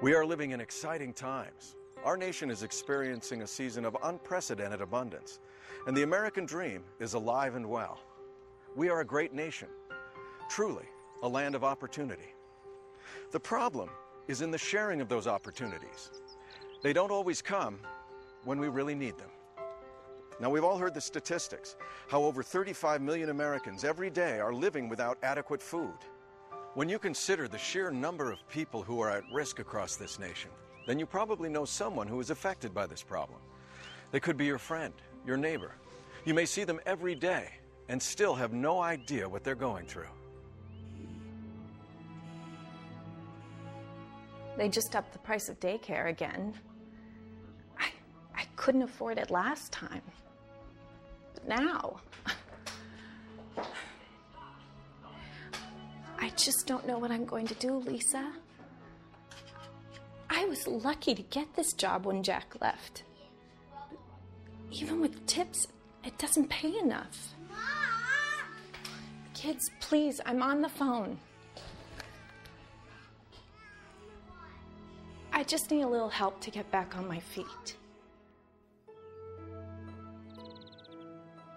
We are living in exciting times. Our nation is experiencing a season of unprecedented abundance, and the American dream is alive and well. We are a great nation, truly a land of opportunity. The problem is in the sharing of those opportunities. They don't always come when we really need them. Now, we've all heard the statistics, how over 35 million Americans every day are living without adequate food. When you consider the sheer number of people who are at risk across this nation, then you probably know someone who is affected by this problem. They could be your friend, your neighbor. You may see them every day and still have no idea what they're going through. They just upped the price of daycare again. I couldn't afford it last time. But now, I just don't know what I'm going to do, Lisa. I was lucky to get this job when Jack left. Even with tips, it doesn't pay enough. Kids, please, I'm on the phone. I just need a little help to get back on my feet.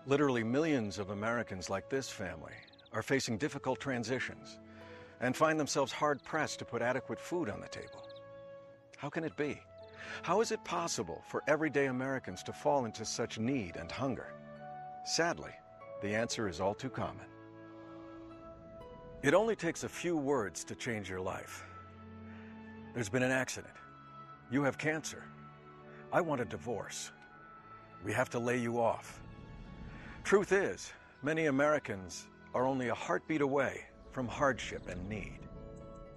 Literally millions of Americans like this family are facing difficult transitions and find themselves hard-pressed to put adequate food on the table. How can it be? How is it possible for everyday Americans to fall into such need and hunger? Sadly, the answer is all too common. It only takes a few words to change your life. There's been an accident. You have cancer. I want a divorce. We have to lay you off. Truth is, many Americans are only a heartbeat away from hardship and need.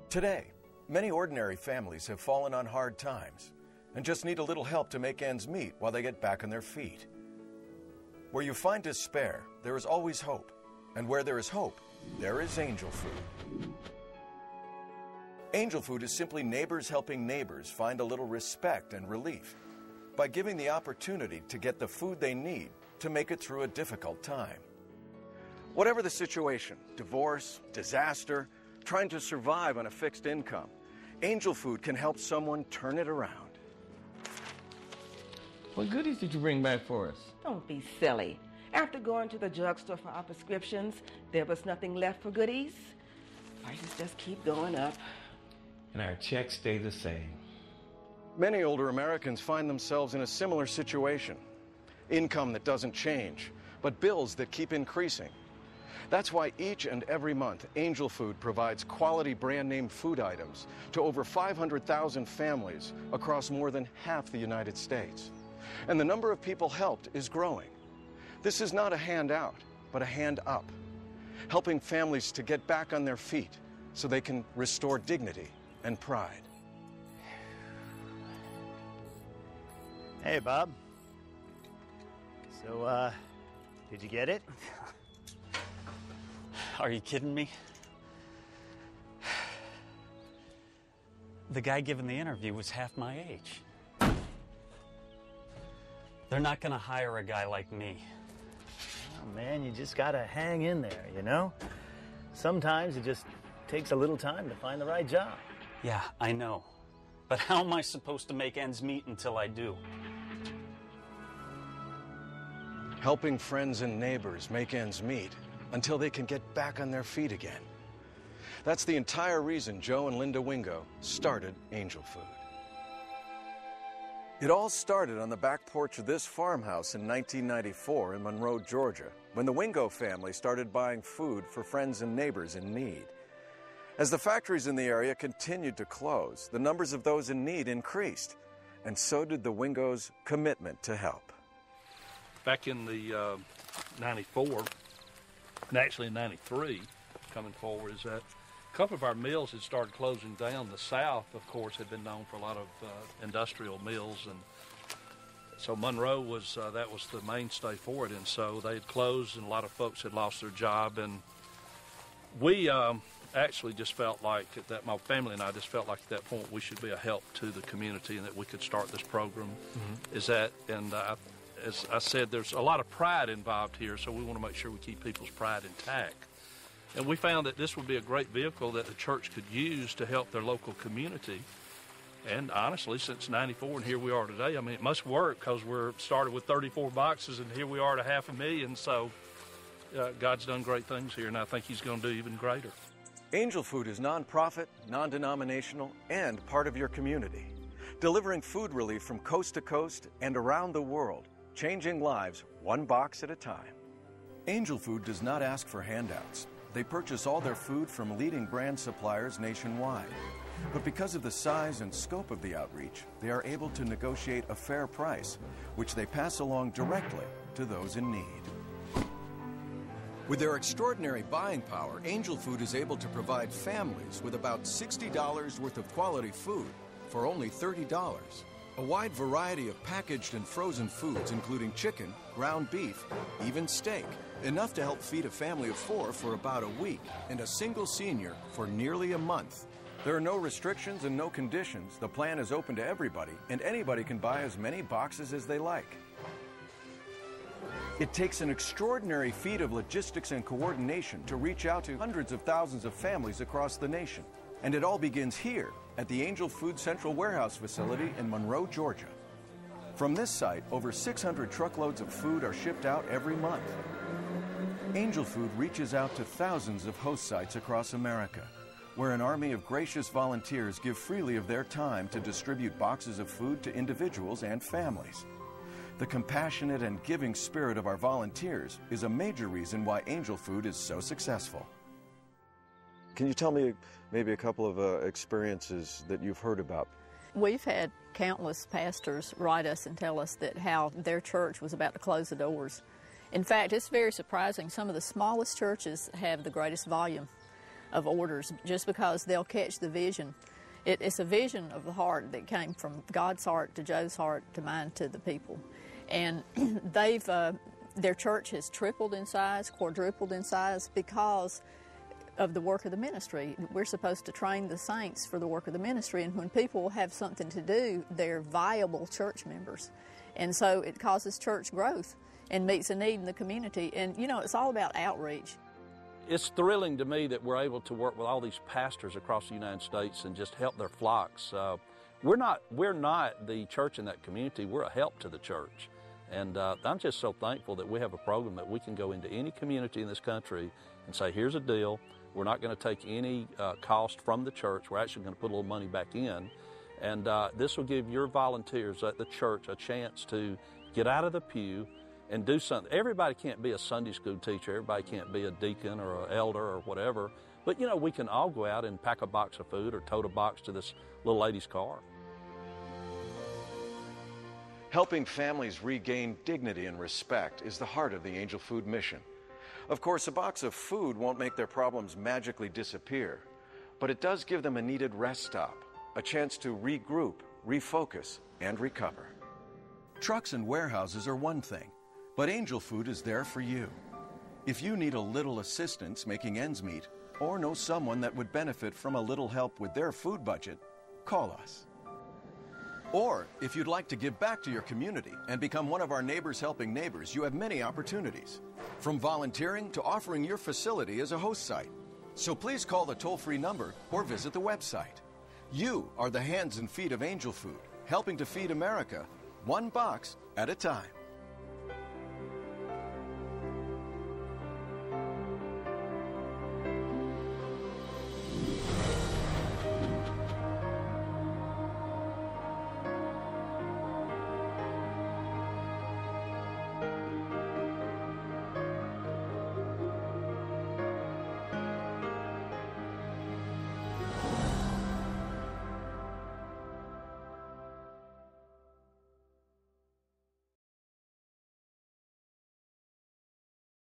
Today, many ordinary families have fallen on hard times and just need a little help to make ends meet while they get back on their feet. Where you find despair, there is always hope. And where there is hope, there is Angel Food. Angel Food is simply neighbors helping neighbors find a little respect and relief by giving the opportunity to get the food they need to make it through a difficult time. Whatever the situation, divorce, disaster, trying to survive on a fixed income, Angel Food can help someone turn it around. What goodies did you bring back for us? Don't be silly. After going to the drugstore for our prescriptions, there was nothing left for goodies. Prices just keep going up. And our checks stay the same. Many older Americans find themselves in a similar situation. Income that doesn't change, but bills that keep increasing. That's why each and every month, Angel Food provides quality brand name food items to over 500,000 families across more than half the United States. And the number of people helped is growing. This is not a handout, but a hand up, helping families to get back on their feet so they can restore dignity and pride. Hey, Bob. So, did you get it? Are you kidding me? The guy giving the interview was half my age. They're not going to hire a guy like me. Oh, man, you just got to hang in there, you know? Sometimes it just takes a little time to find the right job. Yeah, I know. But how am I supposed to make ends meet until I do? Helping friends and neighbors make ends meet until they can get back on their feet again. That's the entire reason Joe and Linda Wingo started Angel Food. It all started on the back porch of this farmhouse in 1994 in Monroe, Georgia, when the Wingo family started buying food for friends and neighbors in need. As the factories in the area continued to close, the numbers of those in need increased, and so did the Wingo's commitment to help. Back in the 94, and actually in 93, coming forward, is that a couple of our mills had started closing down. The South, of course, had been known for a lot of industrial mills, and so Monroe was that was the mainstay for it. And so they had closed, and a lot of folks had lost their job. And we actually just felt like that. My family and I just felt like at that point we should be a help to the community, and that we could start this program. Is that and. As I said, there's a lot of pride involved here, so we want to make sure we keep people's pride intact. And we found that this would be a great vehicle that the church could use to help their local community And honestly, since '94 and here we are today, I mean, it must work because we're started with 34 boxes and here we are at 500,000. So God's done great things here, and I think He's going to do even greater. Angel Food is nonprofit, non-denominational, and part of your community, delivering food relief from coast to coast and around the world, changing lives one box at a time. Angel Food does not ask for handouts. They purchase all their food from leading brand suppliers nationwide. But because of the size and scope of the outreach, they are able to negotiate a fair price, which they pass along directly to those in need. With their extraordinary buying power, Angel Food is able to provide families with about $60 worth of quality food for only $30. A wide variety of packaged and frozen foods, including chicken, ground beef, even steak, enough to help feed a family of 4 for about a week and a single senior for nearly a month. There are no restrictions and no conditions. The plan is open to everybody, and anybody can buy as many boxes as they like. It takes an extraordinary feat of logistics and coordination to reach out to hundreds of thousands of families across the nation. And it all begins here at the Angel Food Central Warehouse facility in Monroe, Georgia. From this site, over 600 truckloads of food are shipped out every month. Angel Food reaches out to thousands of host sites across America, where an army of gracious volunteers give freely of their time to distribute boxes of food to individuals and families. The compassionate and giving spirit of our volunteers is a major reason why Angel Food is so successful. Can you tell me maybe a couple of experiences that you've heard about? We've had countless pastors write us and tell us that how their church was about to close the doors. In fact, it's very surprising. Some of the smallest churches have the greatest volume of orders just because they'll catch the vision. It's a vision of the heart that came from God's heart to Joe's heart to mine to the people. And their church has tripled in size, quadrupled in size because of the work of the ministry. We're supposed to train the saints for the work of the ministry, and when people have something to do, they're viable church members. And so it causes church growth and meets a need in the community. And, you know, it's all about outreach. It's thrilling to me that we're able to work with all these pastors across the United States and just help their flocks. We're not the church in that community. We're a help to the church. And I'm just so thankful that we have a program that we can go into any community in this country and say, here's a deal. We're not going to take any cost from the church. We're actually going to put a little money back in. And this will give your volunteers at the church a chance to get out of the pew and do something. Everybody can't be a Sunday school teacher. Everybody can't be a deacon or an elder or whatever. But, you know, we can all go out and pack a box of food or tote a box to this little lady's car. Helping families regain dignity and respect is the heart of the Angel Food mission. Of course, a box of food won't make their problems magically disappear, but it does give them a needed rest stop, a chance to regroup, refocus, and recover. Trucks and warehouses are one thing, but Angel Food is there for you. If you need a little assistance making ends meet, or know someone that would benefit from a little help with their food budget, call us. Or, if you'd like to give back to your community and become one of our Neighbors Helping Neighbors, you have many opportunities, from volunteering to offering your facility as a host site. So please call the toll-free number or visit the website. You are the hands and feet of Angel Food, helping to feed America one box at a time.